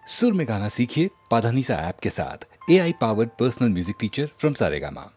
सुर में गाना सीखिए पाधानीसा ऐप के साथ। AI powered personal music teacher from Saregama.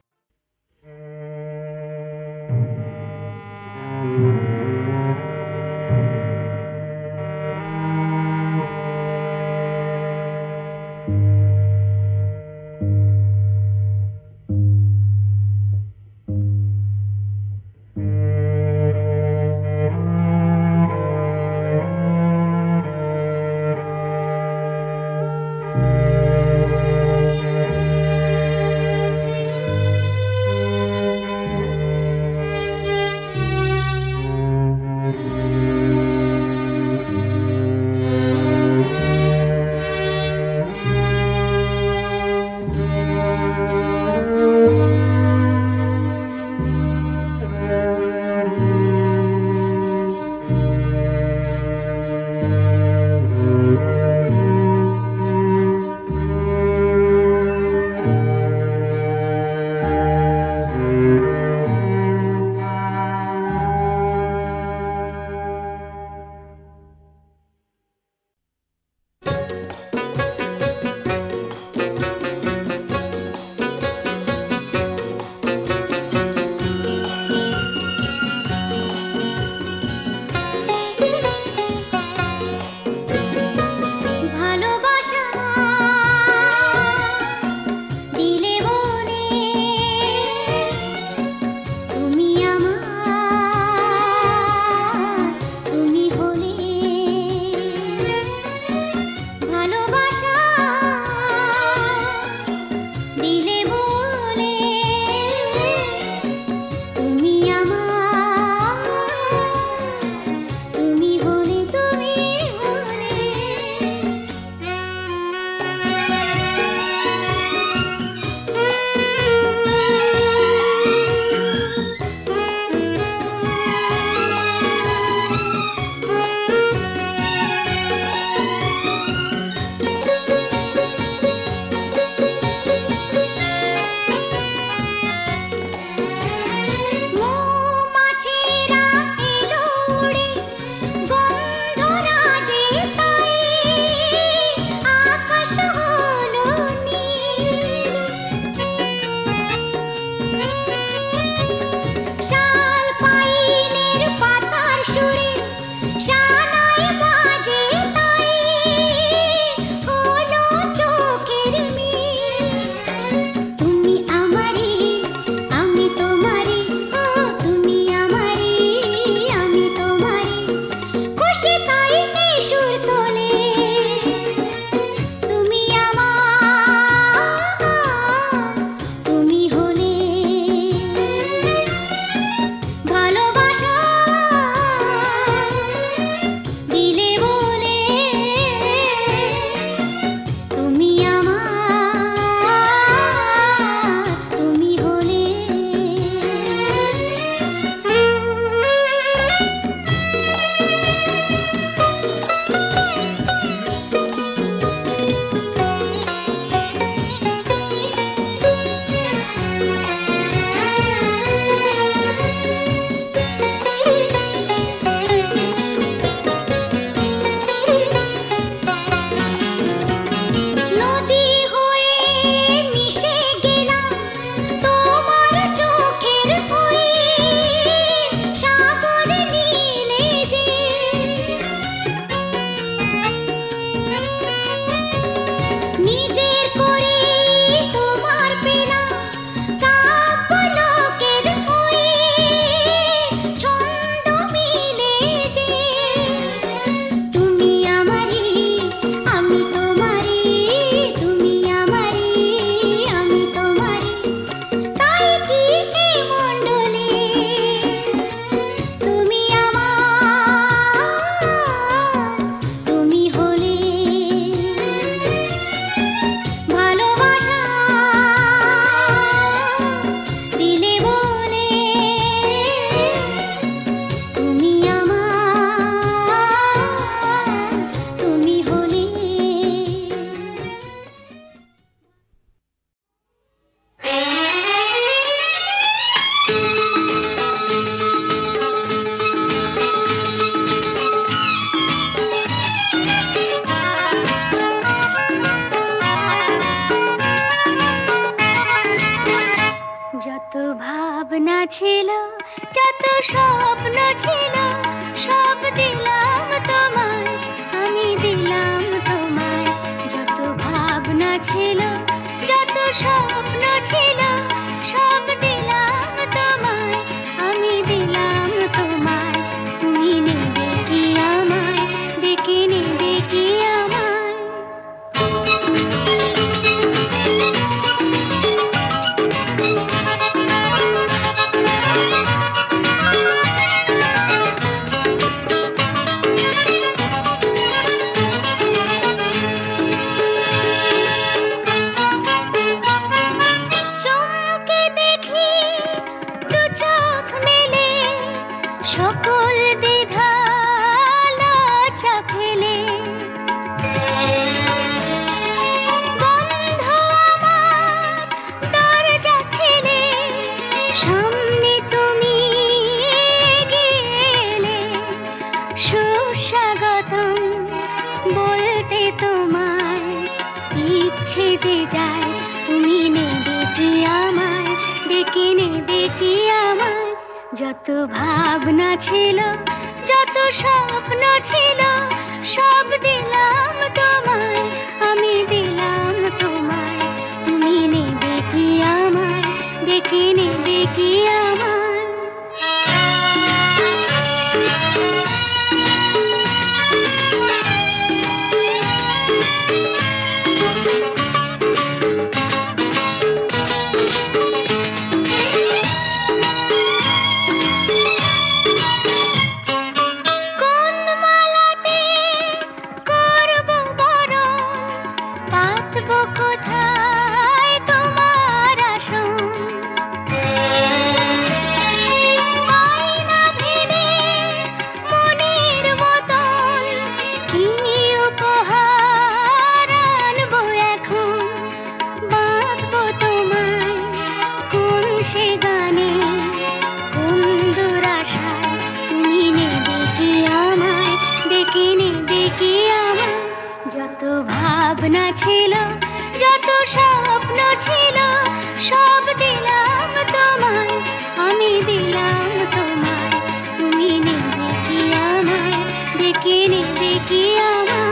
ছিল, যত স্বপ্ন ছিল, সব দিলাম তোমায়, আমি দিলাম তোমায়। যত ভাবনা ছিল, যত স্বপ্ন ছিল, সব দিলাম তোমায়, আমি দিলাম তোমায়। তুমি নেবে কি আমায়, ডেকে নেবে কি আমায়? সকল দ্বিধা লজ্জা ফেলে, বন্ধ আমার দরজা ঠেলে, সামনে তুমি এলে, সুস্বাগতম বলতে তোমায়, ইচ্ছে যে যায়, তুমি নেবে কি আমায়, ডেকে নেবে কি আমায়? যত ভাবনা ছিল, যত স্বপ্ন ছিল, সব দিলাম তোমায়, আমি দিলাম তোমায়। তুমি নেবে কি আমায়, ডেকে নেবে কি আমায়? যত ভাবনা ছিল, যত স্বপ্ন ছিল, সব দিলাম তোমায়, আমি দিলাম তোমায়। তুমি নেবে কি আমায়, ডেকে নেবে কি আমায়?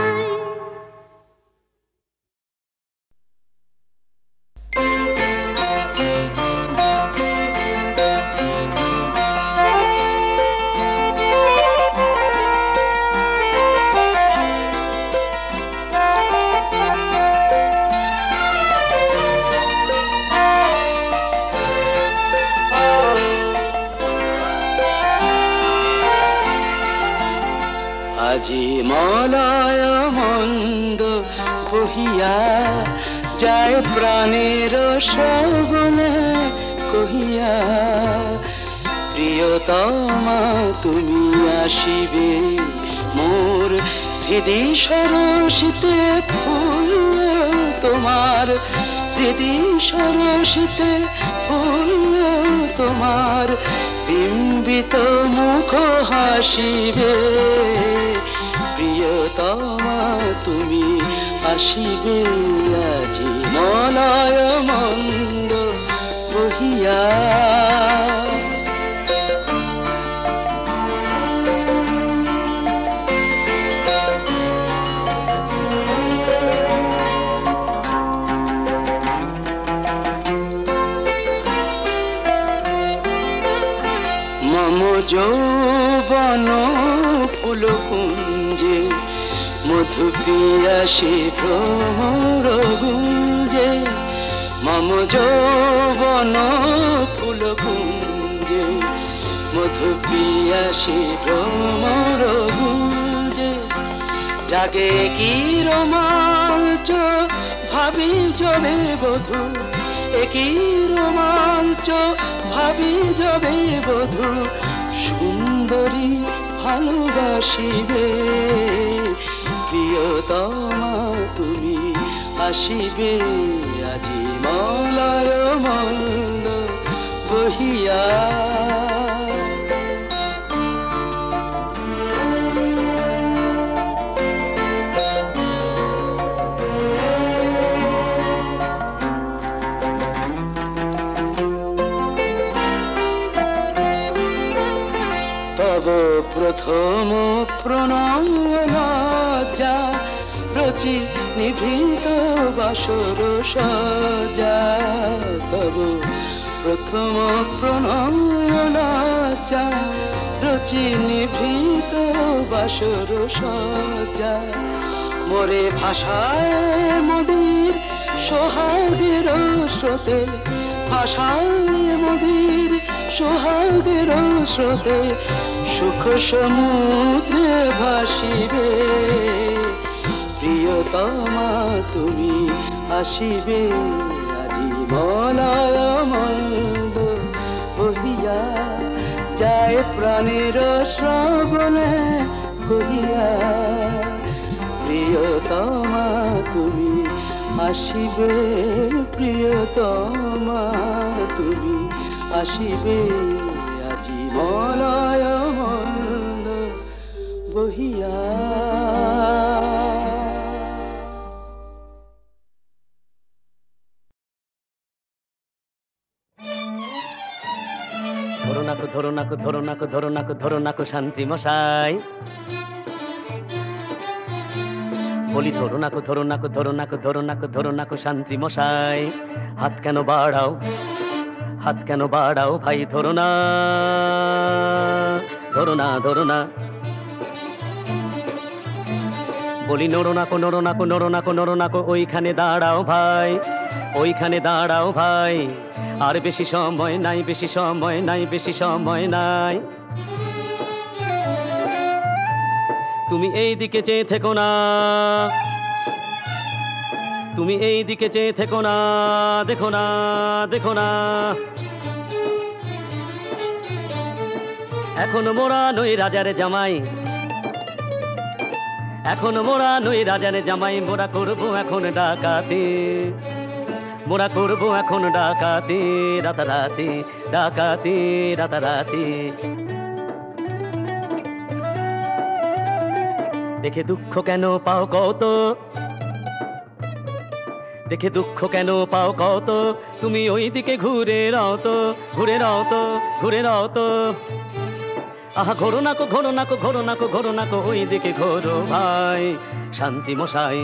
আজি মলয় মন্দ বহিয়া যায় প্রাণের সগুনে কহিয়া, প্রিয়তমা তুমি আসিবে মোর হৃদি সরসিতে ফুল, তোমার হৃদি সরসিতে ফুল, তোমার বিম্বিত মুখ হাসিবে, প্রিয়তমা তুমি আসিবে আজি মলয় মন্দ বহিয়া। মম যৌবন ফুল কুঞ্জে মধু পিয়াসে ভ্রমর গুঞ্জে, মম যৌবন ফুল কুঞ্জে মধু পিয়াসে ভ্রমর গুঞ্জে, জাগে কি রোমাঞ্চ ভাবি জবে বধূ, একই রোমাঞ্চ ভাবি যাবে বধূ, সুন্দরী ভালোবাসিবে, প্রিয়তমা তুমি আসিবে আজি মলয় মন্দ বহিয়া। প্রণয় লজ্জা রচি নিভৃত বাসর সজ্জা তব প্রথম প্রণয় লজ্জা রচি নিভৃত বাসর সজ্জা মোরে ভাষায় মোদের সোহাগের স্রোতে ভাষায় মোদের সোহাগের স্রোতে সুখ সমুদ্রে ভাসিবে প্রিয়তমা তুমি আসিবে আজি মলয় মন্দ বহিয়া যায় প্রাণের শ্রবণে কহিয়া প্রিয়তমা তুমি আসিবে প্রিয়তমা তুমি আসিবে আজি মলয় মন্দ বহিয়া ধরো নাকো শান্তি মশাই বলি ধরো নাকো শান্তি মশাই হাত কেন বাড়াও ভাই ধরো না বলি নড়ো নাকো ওইখানে দাঁড়াও ভাই আর বেশি সময় নাই তুমি এই দিকে চেয়ে থেকো না দেখো না এখনো মোরা নই রাজার জামাই মোরা করবো এখন ডাকাতি রাতারাতি দেখে দুঃখ কেন পাও কত তুমি ওই দিকে ঘুরে নাও তো আহা ঘোরো নাকো ওই দিকে ঘোরো ভাই শান্তি মশাই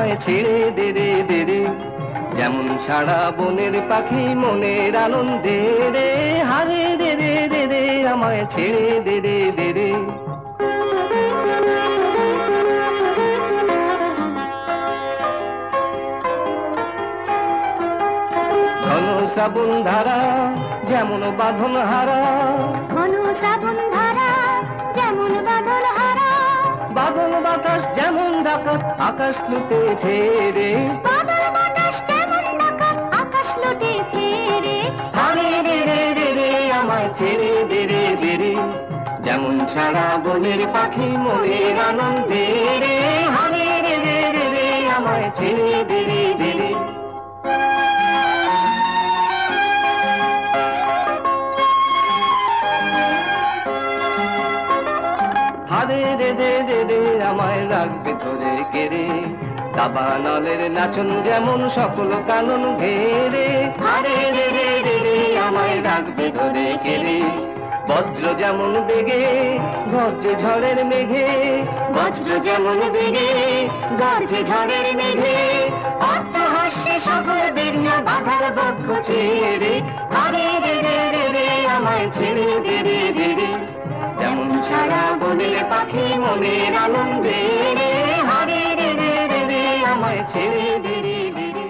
আমায় ছেড়ে দে রে দে রে, যেমন সারা বনের পাখি মনের আনন্দে রে, হারে দে রে দে রে আমায় ছেড়ে দে রে দে রে। ঘন শ্রাবণ ধারা যেমন বাঁধন হারা, ঘন শ্রাবণ ধারা যেমন বাদল হারা, বাদল বাতাস যেমন ডাকাত আকাশ লুটে ফেরে, বাদল বাতাস যেমন ডাকাত আকাশ লুটে ফেরে, হারে রে রে রে রে আমায় ছেড়ে দে রে দে রে, যেমন সারা বনের পাখি মনের আনন্দে রে, হারে রে রে রে রে আমায় ছেড়ে দে রে দে রে। হারে রে রে রে রে আমায় রাখবে ধরে কেড়ে, দাবানলের নাচন যেমন সকল কানন ঘেরে, হারে রে রে রে রে আমায় রাখবে ধরে কেড়ে, বজ্র যেমন বেগে গর্জে ঝড়ের মেঘে, বজ্র যেমন বেগে গর্জে ঝড়ের মেঘে, অট্টহাস্যে সকল বিঘ্ন বাধার বক্ষ ছেড়ে, হারে রে রে রে রে আমায় ছেড়ে দে রে দে রে, যেমন সারা বনের পাখি মনের আনন্দে রে, হারে রে রে রে রে আমায় ছেড়ে দে রে দে রে।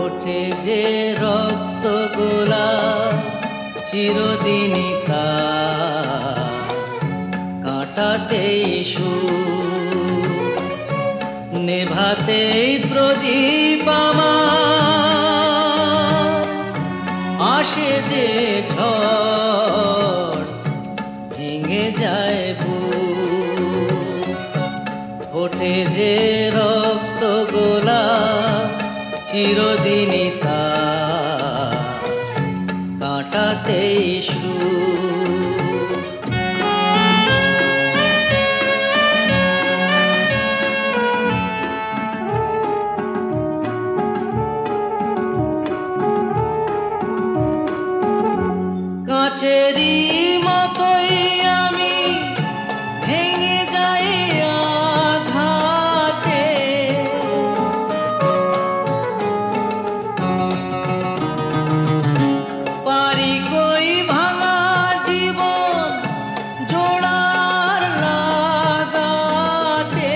ওঠে যে রক্ত গোলাপ চিরদিনই তা কাটাতেই সুর, নেভাতেই প্রদীপ আমার, আসে যে ঝড় ভেঙে যায় বুক। ওঠে যে রক্ত গোলাপ চিরদিনই তা কাটাতেই সুর। কাঁচেরই মতোই আমি ভেঙে যাই আঘাতে, পারি কই ভাঙা জীবন জোড়ার লাগাতে,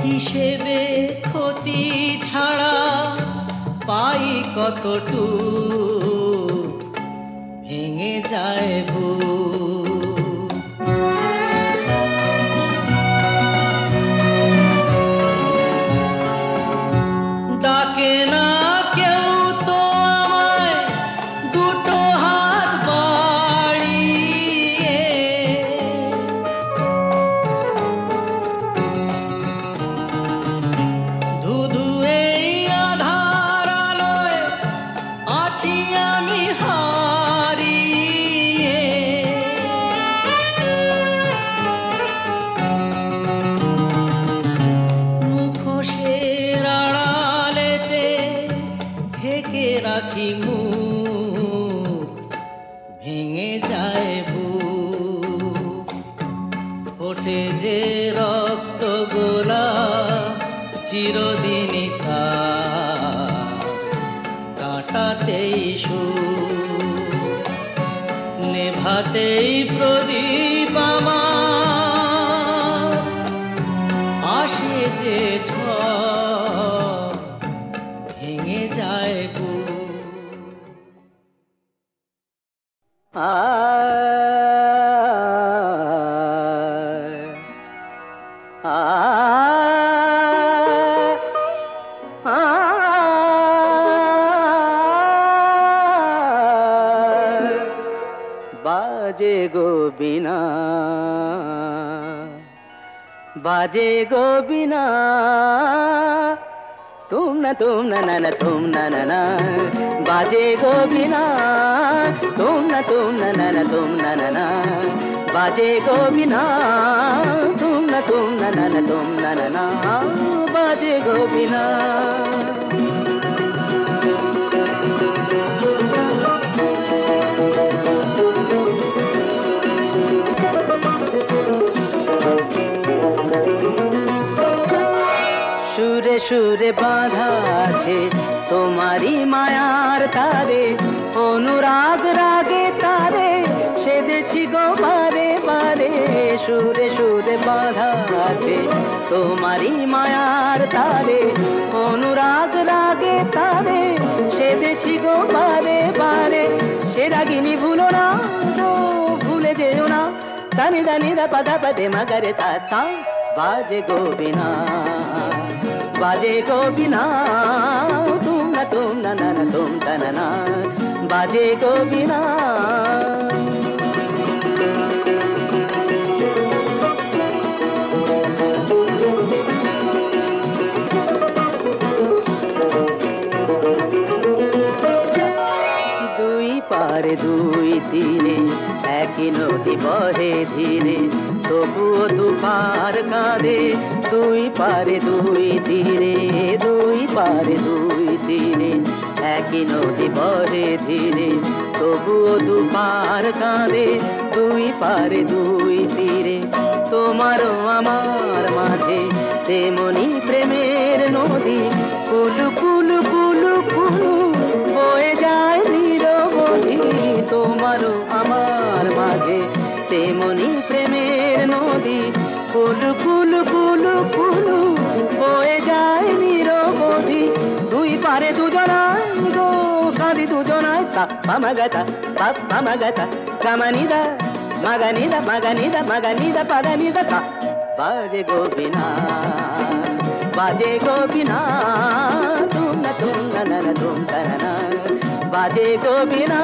হিসেবে ক্ষতি ছাড়া পাই কতটুকু, ভেঙে যায় বুক। ডাকে না কেউ তো আমায় দুটো হাত বাড়িয়ে, ধুধু এই আধার আলোয় আছি আমি হারিয়ে। মুখোশের আড়ালেতে ঢেকে রাখি মুখ, ভেঙে যায় বুক। ওঠে যে রক্ত গোলাপ চিরদিনই তা কাটাতেই সুর, নেভাতেই প্রদীপ আমার, আসে যে ঝড় ভেঙে যায় বুক। গো বিনা, বাজে গো বিনা, তুম না না না তুম না না, বাজে গো বিনা, তুম না না তুম না না, বাজে গো বিনা, তুম না না তুম না না, বাজে গো বিনা। সুরে সুরে বাঁধা আছে তোমারি মায়ার তারে, অনুরাগ রাগে তারে সেদেছি গো বারে বারে। সুরে সুরে বাঁধা আছে তোমারি মায়ার তারে, অনুরাগ রাগে তারে সেদেছি গো বারে বারে। সে রাগিনী ভুলো না গো, ভুলে যেও না, সানি দানি দা পাদা পদে মগরে সা সা, বাজে গো বিনা, বাজে গো বিনা, তুম না না তুম তা না, বাজে গো বিনা। দুই পারে দুই তীরে একই নদী বহে ধীরে, তবুও দুপার কাঁদে। দুই পারে দুই তীরে, দুই পারে দুই তীরে একই নদী বহে ধীরে, তবুও দুপার কাঁদে। দুই পারে দুই তীরে তোমারও আমার মাঝে তেমনি প্রেমের নদী, কুলু কুলু কুলু কুলু বয়ে যায় নিরবধি। তোমারও আমার মাঝে তেমনি প্রেমের নদী, কুলু কুলু কুলু কুলু বয়ে যায় নিরবধি। দুই পারে দুজনায় গো কাঁদি দুজনায়, সাপ্পা মাগাতা সাপ্পা মাগাতা, কামানিদা মাগানিদা মাগানিদা মাগানিদা পাগানিদা সা, বাজে গো বিনা, বাজে গো বিনা, তুম না না তুম তা না, বাজে গো বিনা।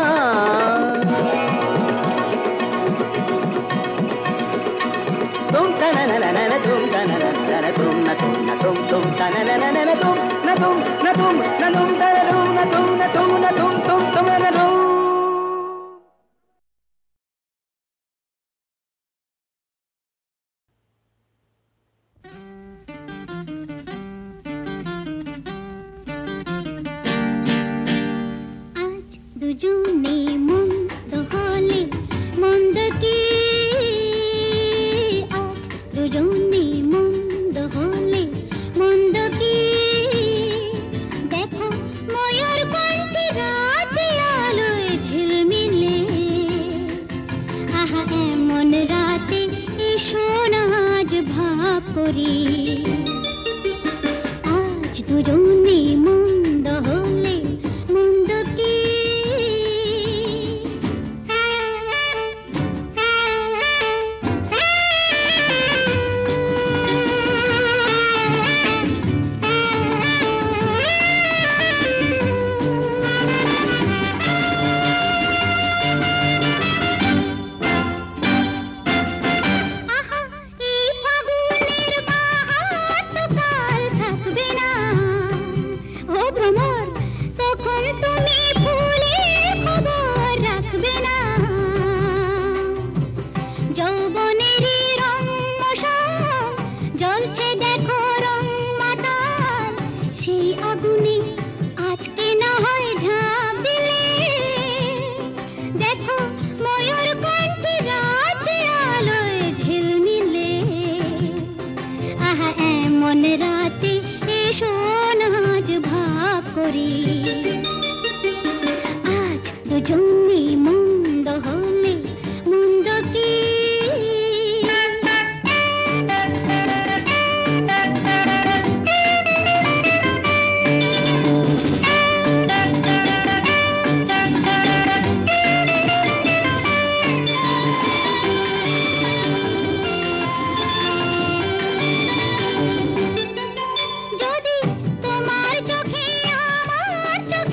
तुम ता ना ना ना ना तुम ता ना ना ना तुम ना तुम ता ना ना ना तुम ना तुम ना तुम ना तुम ता ना तुम ना तुम ना तुम ना तुम ना तुम। आज দুজনে মন্দ হলে মন্দ কি, আজ দুজনে মন্দ হলে মন্দ কি, দেখো ময়ূর কণ্ঠে রাজে আলোয় ঝিলমিলে। আহা এমন রাতে এসো না আজ ভাব করি, আজ দুজনে মন্দ হলে মন্দ কি। রাতে এসো না আজ ভাব করি, আজ দুজনে মন্দ হলে মন্দ কি। যদি তোমার চোখে আমার চোখে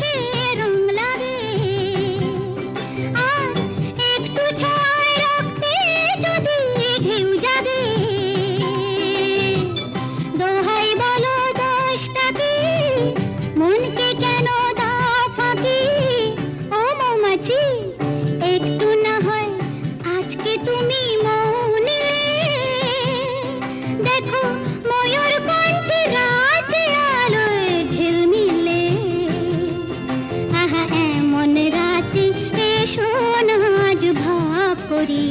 দেখো ময়ূর কণ্ঠে রাতে আলোয় ঝিলমিলে। আহা এমন রাতে এসো না আজ ভাব করি